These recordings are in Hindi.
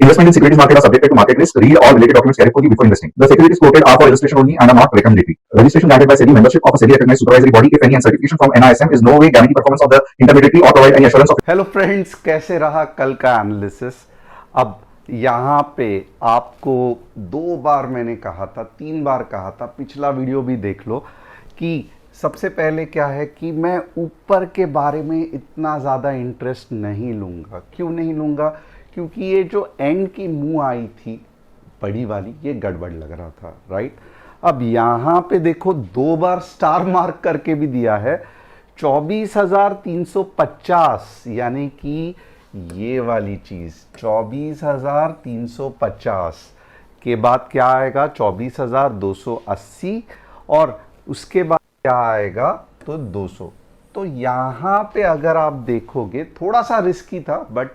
Investment in securities market are subjected to market risk. Read all related documents carefully before investing. The securities quoted are for illustration only and are not recommendatory. Registration granted by SEBI. Membership of a SEBI recognized supervisory body, if any, and certification from NISM is no way guarantee performance of the intermediary or provide any assurance of. Hello friends, कैसे रहा कल का एनालिसिस। अब यहाँ पे आपको 2 बार मैंने कहा था, 3 बार कहा था, पिछला वीडियो भी देख लो कि सबसे पहले क्या है कि मैं ऊपर के बारे में इतना ज़्यादा इंटरेस्ट नहीं लूँगा। क्यों नहीं लूँगा? क्योंकि ये जो एंड की मुँह आई थी बड़ी वाली, ये गड़बड़ लग रहा था, राइट। अब यहाँ पे देखो 2 बार स्टार मार्क करके भी दिया है 24,350, यानी कि ये वाली चीज़ 24,350 के बाद क्या आएगा 24,280 और उसके बाद क्या आएगा तो 200। तो यहाँ पे अगर आप देखोगे थोड़ा सा रिस्की था, बट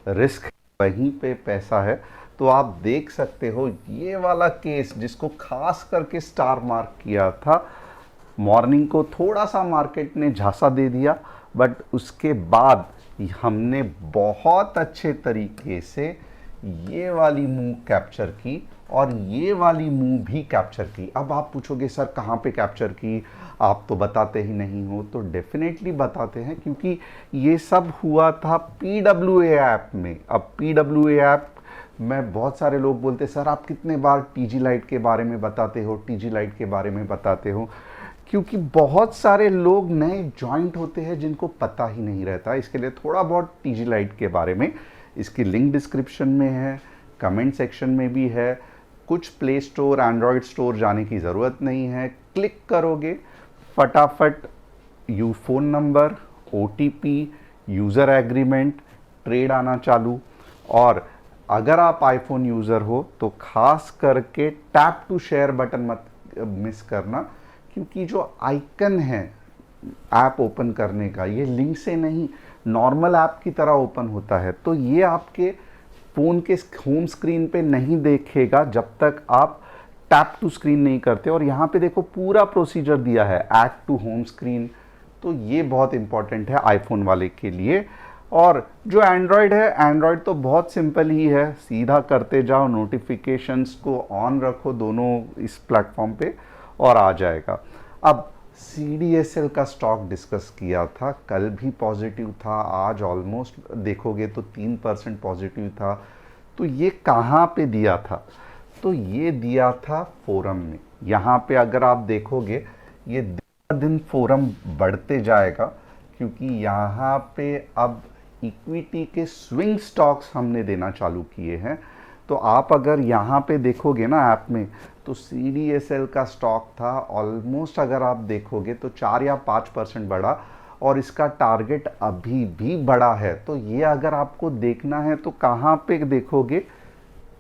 रिस्क वहीं पे पैसा है। तो आप देख सकते हो ये वाला केस जिसको खास करके स्टार मार्क किया था, मॉर्निंग को थोड़ा सा मार्केट ने झांसा दे दिया, बट उसके बाद हमने बहुत अच्छे तरीके से ये वाली मूव कैप्चर की और ये वाली मूव भी कैप्चर की। अब आप पूछोगे सर कहाँ पे कैप्चर की, आप तो बताते ही नहीं हो। तो डेफिनेटली बताते हैं, क्योंकि ये सब हुआ था PWA ऐप में। अब PWA ऐप में बहुत सारे लोग बोलते सर आप कितने बार TG लाइट के बारे में बताते हो, TG लाइट के बारे में बताते हो, क्योंकि बहुत सारे लोग नए जॉइंट होते हैं जिनको पता ही नहीं रहता। इसके लिए थोड़ा बहुत TG लाइट के बारे में, इसकी लिंक डिस्क्रिप्शन में है, कमेंट सेक्शन में भी है। कुछ प्ले स्टोर, एंड्रॉयड स्टोर जाने की ज़रूरत नहीं है, क्लिक करोगे फटाफट phone number, OTP, user agreement, trade आना चालू। और अगर आप आईफोन यूज़र हो तो खास करके टैप टू शेयर बटन मत मिस करना, क्योंकि जो आइकन है ऐप ओपन करने का, ये लिंक से नहीं नॉर्मल ऐप की तरह ओपन होता है। तो ये आपके फ़ोन के होम स्क्रीन पे नहीं देखेगा जब तक आप टैप टू स्क्रीन नहीं करते। और यहाँ पे देखो पूरा प्रोसीजर दिया है, ऐड टू होम स्क्रीन। तो ये बहुत इंपॉर्टेंट है आईफोन वाले के लिए। और जो एंड्रॉयड है, एंड्रॉयड तो बहुत सिंपल ही है, सीधा करते जाओ, नोटिफिकेशंस को ऑन रखो दोनों इस प्लेटफॉर्म पे और आ जाएगा। अब CDSL का स्टॉक डिस्कस किया था, कल भी पॉजिटिव था, आज ऑलमोस्ट देखोगे तो 3% पॉजिटिव था। तो ये कहाँ पे दिया था? तो ये दिया था फोरम में। यहाँ पे अगर आप देखोगे ये दिन दिन फोरम बढ़ते जाएगा, क्योंकि यहाँ पे अब इक्विटी के स्विंग स्टॉक्स हमने देना चालू किए हैं। तो आप अगर यहाँ पे देखोगे ना ऐप में, तो CDSL का स्टॉक था ऑलमोस्ट, अगर आप देखोगे तो 4 या 5% बढ़ा, और इसका टारगेट अभी भी बड़ा है। तो ये अगर आपको देखना है तो कहाँ पे देखोगे?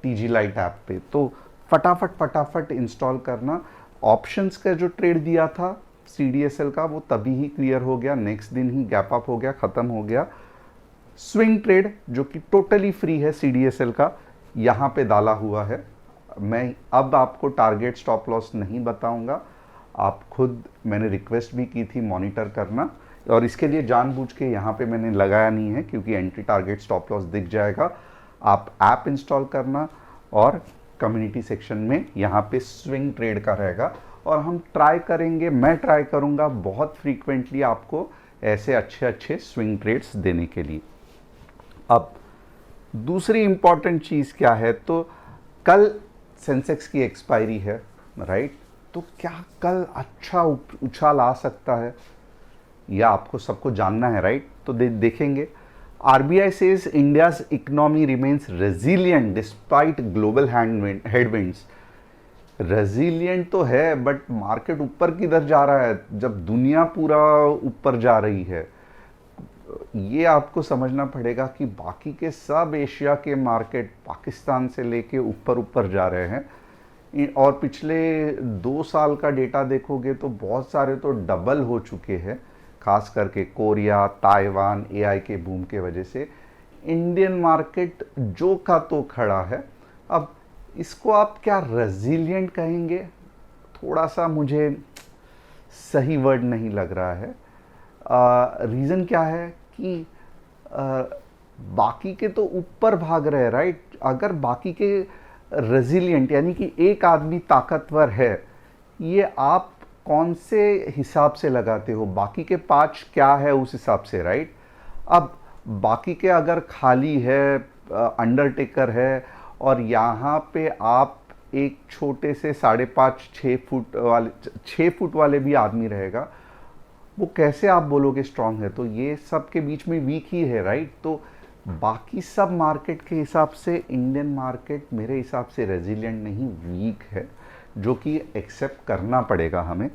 TG लाइट ऐप पे। तो फटाफट इंस्टॉल करना। ऑप्शंस का जो ट्रेड दिया था CDSL का, वो तभी ही क्लियर हो गया, नेक्स्ट दिन ही गैप अप हो गया, ख़त्म हो गया। स्विंग ट्रेड जो कि टोटली फ्री है CDSL का, यहाँ पे डाला हुआ है। मैं अब आपको टारगेट स्टॉप लॉस नहीं बताऊंगा, आप खुद, मैंने रिक्वेस्ट भी की थी मॉनिटर करना, और इसके लिए जानबूझ के यहाँ पे मैंने लगाया नहीं है, क्योंकि एंट्री टारगेट स्टॉप लॉस दिख जाएगा। आप ऐप इंस्टॉल करना और कम्युनिटी सेक्शन में यहाँ पे स्विंग ट्रेड का रहेगा, और हम ट्राई करेंगे, मैं ट्राई करूँगा बहुत फ्रीक्वेंटली आपको ऐसे अच्छे स्विंग ट्रेड्स देने के लिए। अब दूसरी इंपॉर्टेंट चीज़ क्या है? तो कल सेंसेक्स की एक्सपायरी है, राइट। तो क्या कल अच्छा उछाल आ सकता है, या आपको सबको जानना है, राइट। तो देखेंगे। RBI says India's economy remains resilient despite global headwinds। Resilient तो है, बट मार्केट ऊपर किधर जा रहा है जब दुनिया पूरा ऊपर जा रही है? ये आपको समझना पड़ेगा कि बाकी के सब एशिया के मार्केट पाकिस्तान से लेके ऊपर जा रहे हैं। और पिछले 2 साल का डेटा देखोगे तो बहुत सारे तो डबल हो चुके हैं, खास करके कोरिया, ताइवान, AI के बूम के वजह से। इंडियन मार्केट जो का तो खड़ा है। अब इसको आप क्या रेजिलियंट कहेंगे? थोड़ा सा मुझे सही वर्ड नहीं लग रहा है। रीज़न क्या है कि बाकी के तो ऊपर भाग रहे हैं, राइट। अगर बाकी के रेजिलिएंट यानी कि एक आदमी ताकतवर है, ये आप कौन से हिसाब से लगाते हो, बाकी के पांच क्या है उस हिसाब से, राइट। अब बाकी के अगर खाली है, अंडरटेकर है, और यहाँ पे आप एक छोटे से 5.5 6 फुट वाले भी आदमी रहेगा, वो कैसे आप बोलोगे स्ट्रांग है। तो ये सब के बीच में वीक ही है, राइट। तो बाकी सब मार्केट के हिसाब से इंडियन मार्केट मेरे हिसाब से रेजिलिएंट नहीं, वीक है, जो कि एक्सेप्ट करना पड़ेगा हमें।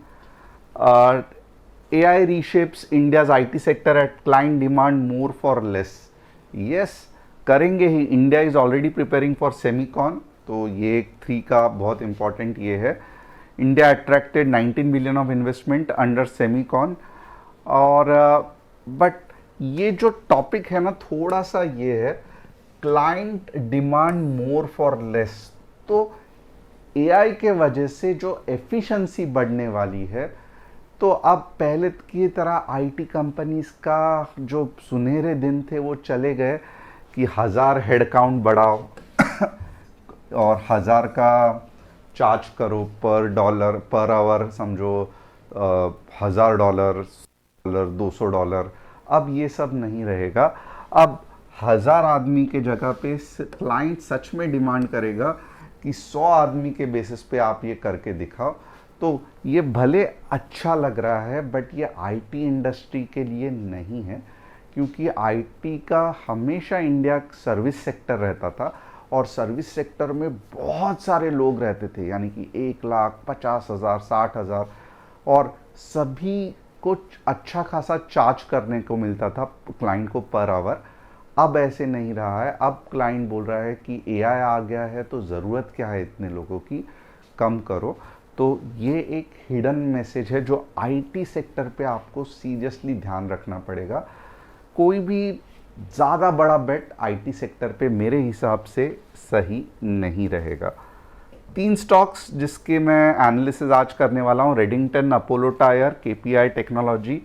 AI reshapes India's IT sector at client demand more for less. Yes, करेंगे ही। India is already preparing for Semicon, तो ये 3 का बहुत इंपॉर्टेंट ये है। India attracted 19 billion of investment under Semicon. और बट ये जो टॉपिक है ना, थोड़ा सा ये है, client demand more for less. तो AI के वजह से जो एफिशिएंसी बढ़ने वाली है, तो अब पहले की तरह IT कंपनीज का जो सुनहरे दिन थे वो चले गए कि 1000 हेड काउंट बढ़ाओ और 1000 का चार्ज करो पर डॉलर पर आवर, समझो $1000 $200। अब ये सब नहीं रहेगा। अब 1000 आदमी के जगह पे क्लाइंट सच में डिमांड करेगा कि 100 आदमी के बेसिस पे आप ये करके दिखाओ। तो ये भले अच्छा लग रहा है, बट ये IT इंडस्ट्री के लिए नहीं है, क्योंकि IT का हमेशा इंडिया सर्विस सेक्टर रहता था, और सर्विस सेक्टर में बहुत सारे लोग रहते थे, यानी कि 1,50,000 60,000, और सभी को अच्छा खासा चार्ज करने को मिलता था क्लाइंट को पर आवर। अब ऐसे नहीं रहा है। अब क्लाइंट बोल रहा है कि AI आ गया है, तो ज़रूरत क्या है इतने लोगों की, कम करो। तो ये एक हिडन मैसेज है जो IT सेक्टर पे आपको सीरियसली ध्यान रखना पड़ेगा। कोई भी ज़्यादा बड़ा बेट IT सेक्टर पे मेरे हिसाब से सही नहीं रहेगा। 3 स्टॉक्स जिसके मैं एनालिसिस आज करने वाला हूँ, Redington, Apollo tyre, KPI technology.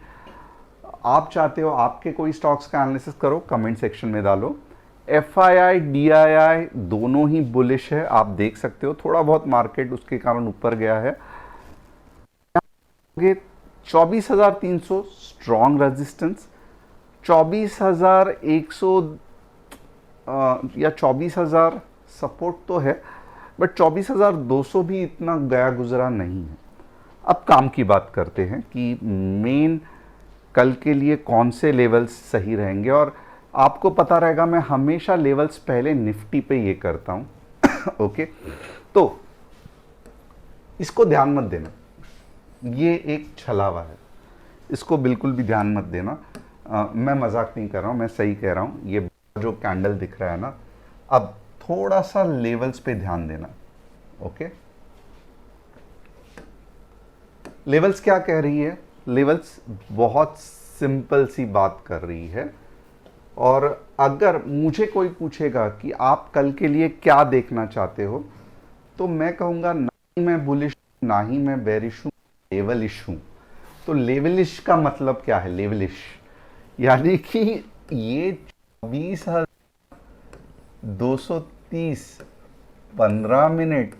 आप चाहते हो आपके कोई स्टॉक्स का एनालिसिस करो, कमेंट सेक्शन में डालो। FII DII दोनों ही बुलिश है, आप देख सकते हो। थोड़ा बहुत मार्केट उसके कारण ऊपर गया है। 24,300 स्ट्रॉन्ग रेजिस्टेंस, 24,100 या 24,000 सपोर्ट तो है, बट 24,200 भी इतना गया गुजरा नहीं है। अब काम की बात करते हैं कि मेन कल के लिए कौन से लेवल्स सही रहेंगे, और आपको पता रहेगा मैं हमेशा लेवल्स पहले निफ्टी पे ये करता हूं। ओके, तो इसको ध्यान मत देना, ये एक छलावा है, इसको बिल्कुल भी ध्यान मत देना। मैं मजाक नहीं कर रहा हूं, मैं सही कह रहा हूं। ये जो कैंडल दिख रहा है ना, अब थोड़ा सा लेवल्स पे ध्यान देना। ओके, लेवल्स क्या कह रही है? लेवल्स बहुत सिंपल सी बात कर रही है, और अगर मुझे कोई पूछेगा कि आप कल के लिए क्या देखना चाहते हो, तो मैं कहूँगा ना ही मैं बुलिश ना ही मैं बेरिश हूँ, लेवलिश हूँ। तो लेवलिश का मतलब क्या है? लेवलिश यानी कि ये 20,230 15 मिनट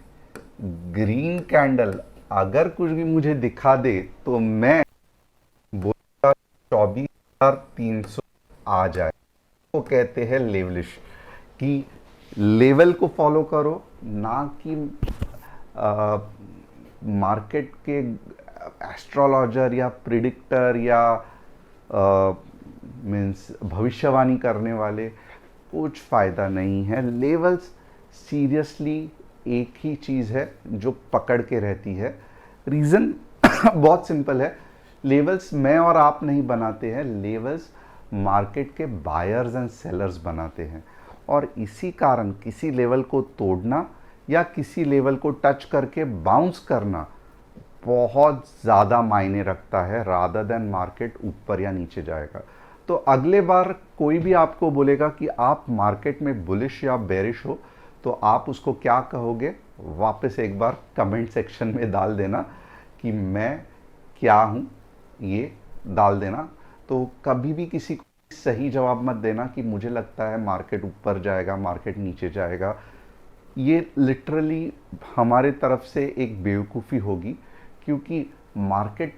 ग्रीन कैंडल अगर कुछ भी मुझे दिखा दे, तो मैं बोलूँगा 24,300 आ जाए। को कहते हैं लेवलिश, कि लेवल को फॉलो करो, ना कि मार्केट के एस्ट्रोलॉजर या प्रिडिक्टर या मीन्स भविष्यवाणी करने वाले। कुछ फ़ायदा नहीं है। लेवल्स सीरियसली एक ही चीज़ है जो पकड़ के रहती है। रीज़न बहुत सिंपल है, लेवल्स मैं और आप नहीं बनाते हैं, लेवल्स मार्केट के बायर्स एंड सेलर्स बनाते हैं, और इसी कारण किसी लेवल को तोड़ना या किसी लेवल को टच करके बाउंस करना बहुत ज़्यादा मायने रखता है, रादर देन मार्केट ऊपर या नीचे जाएगा। तो अगले बार कोई भी आपको बोलेगा कि आप मार्केट में बुलिश या बेरिश हो, तो आप उसको क्या कहोगे? वापस एक बार कमेंट सेक्शन में डाल देना कि मैं क्या हूँ, ये डाल देना। तो कभी भी किसी को सही जवाब मत देना कि मुझे लगता है मार्केट ऊपर जाएगा, मार्केट नीचे जाएगा। ये लिटरली हमारे तरफ से एक बेवकूफ़ी होगी, क्योंकि मार्केट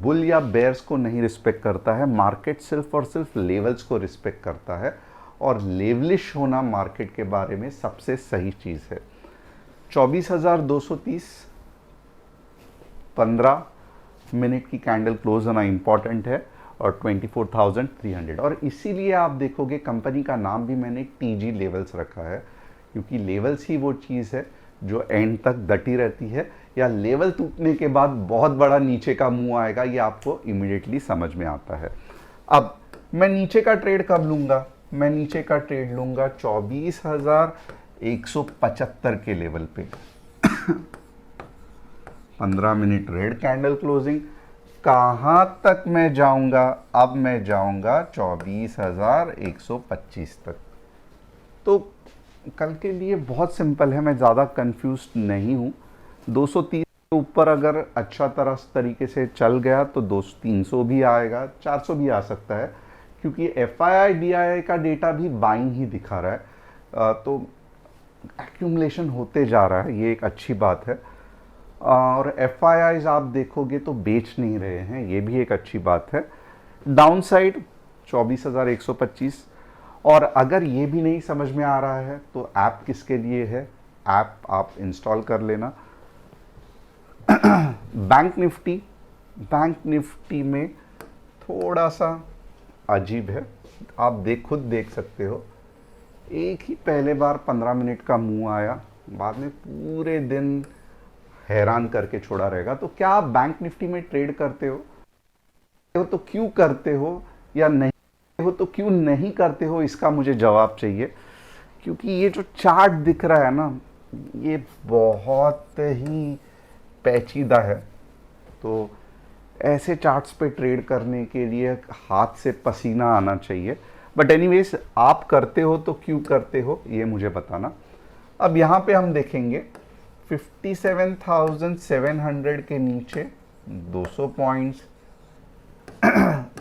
बुल या बेयर्स को नहीं रिस्पेक्ट करता है, मार्केट सिर्फ और सिर्फ लेवल्स को रिस्पेक्ट करता है, और लेवलिश होना मार्केट के बारे में सबसे सही चीज़ है। 24,230 15 मिनट की कैंडल क्लोज होना इंपॉर्टेंट है, और 24,300, और इसीलिए आप देखोगे कंपनी का नाम भी मैंने टीजी लेवल्स रखा है, क्योंकि लेवल्स ही वो चीज़ है जो एंड तक डटी रहती है, या लेवल टूटने के बाद बहुत बड़ा नीचे का मुंह आएगा, ये आपको इमीडिएटली समझ में आता है। अब मैं नीचे का ट्रेड कब लूँगा? मैं नीचे का ट्रेड लूँगा 24,175 के लेवल पे। 15 मिनट रेड कैंडल क्लोजिंग, कहाँ तक मैं जाऊँगा? अब मैं जाऊँगा 24,125 तक। तो कल के लिए बहुत सिंपल है, मैं ज़्यादा कंफ्यूज नहीं हूँ। 230 के ऊपर अगर अच्छा तरह तरीके से चल गया तो 300 भी आएगा, 400 भी आ सकता है, क्योंकि FII DII का डेटा भी बाइंग ही दिखा रहा है। तो एक्यूमुलेशन होते जा रहा है, ये एक अच्छी बात है। और FIIs आप देखोगे तो बेच नहीं रहे हैं, ये भी एक अच्छी बात है। डाउन साइड 24,125, और अगर ये भी नहीं समझ में आ रहा है तो ऐप किसके लिए है? ऐप आप इंस्टॉल कर लेना। बैंक निफ्टी में थोड़ा सा अजीब है, आप खुद देख सकते हो। एक ही पहले बार 15 मिनट का मुंह आया, बाद में पूरे दिन हैरान करके छोड़ा रहेगा। तो क्या आप बैंक निफ्टी में ट्रेड करते हो तो क्यों करते हो, या नहीं हो तो क्यों नहीं करते हो, इसका मुझे जवाब चाहिए। क्योंकि ये जो चार्ट दिख रहा है ना, ये बहुत ही पेचीदा है। तो ऐसे चार्ट्स पे ट्रेड करने के लिए हाथ से पसीना आना चाहिए। बट एनीवेज, आप करते हो तो क्यों करते हो, ये मुझे बताना। अब यहाँ पे हम देखेंगे 57,700 के नीचे 200 पॉइंट्स,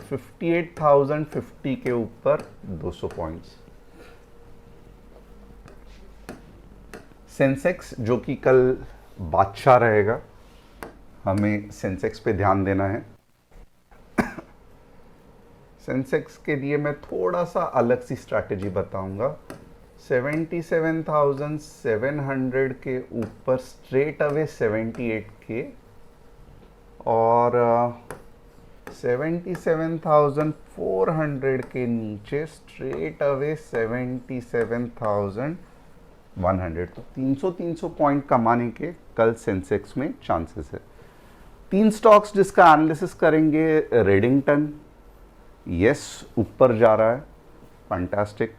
58,050 के ऊपर 200 पॉइंट्स। सेंसेक्स जो कि कल बादशाह रहेगा, हमें सेंसेक्स पे ध्यान देना है। सेंसेक्स के लिए मैं थोड़ा सा अलग सी स्ट्रैटेजी बताऊंगा। 77,700 के ऊपर स्ट्रेट अवे 78 के, और 77,400 के नीचे स्ट्रेट अवे 77,100। तो 300 पॉइंट कमाने के कल सेंसेक्स में चांसेस है। 3 स्टॉक्स जिसका एनालिसिस करेंगे। रेडिंगटन, यस ऊपर जा रहा है, फैंटास्टिक,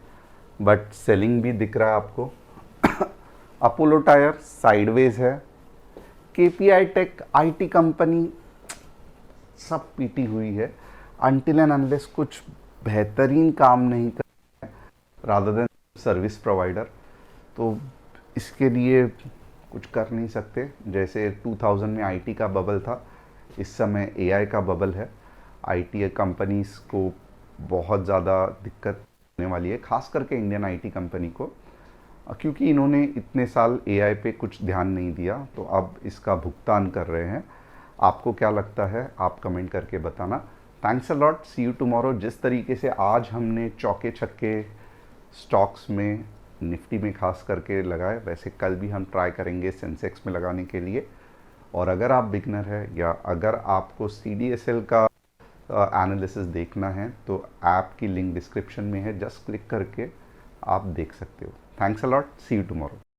बट सेलिंग भी दिख रहा है आपको। अपोलो टायर साइडवेज है। KPI टेक IT कंपनी सब पीटी हुई है, अनटिल एंड अनलेस कुछ बेहतरीन काम नहीं कर रहे हैं रादर देन सर्विस प्रोवाइडर। तो इसके लिए कुछ कर नहीं सकते। जैसे 2000 में IT का बबल था, इस समय AI का बबल है। IT कंपनीज को बहुत ज़्यादा दिक्कत होने वाली है, खास करके इंडियन IT कंपनी को, क्योंकि इन्होंने इतने साल AI पे कुछ ध्यान नहीं दिया, तो अब इसका भुगतान कर रहे हैं। आपको क्या लगता है, आप कमेंट करके बताना। Thanks a lot, see you tomorrow. जिस तरीके से आज हमने चौके छक्के स्टॉक्स में, निफ्टी में खास करके लगाए, वैसे कल भी हम ट्राई करेंगे सेंसेक्स में लगाने के लिए। और अगर आप बिगनर है, या अगर आपको CDSL का एनालिसिस देखना है, तो ऐप की लिंक डिस्क्रिप्शन में है, जस्ट क्लिक करके आप देख सकते हो। Thanks a lot, see you tomorrow.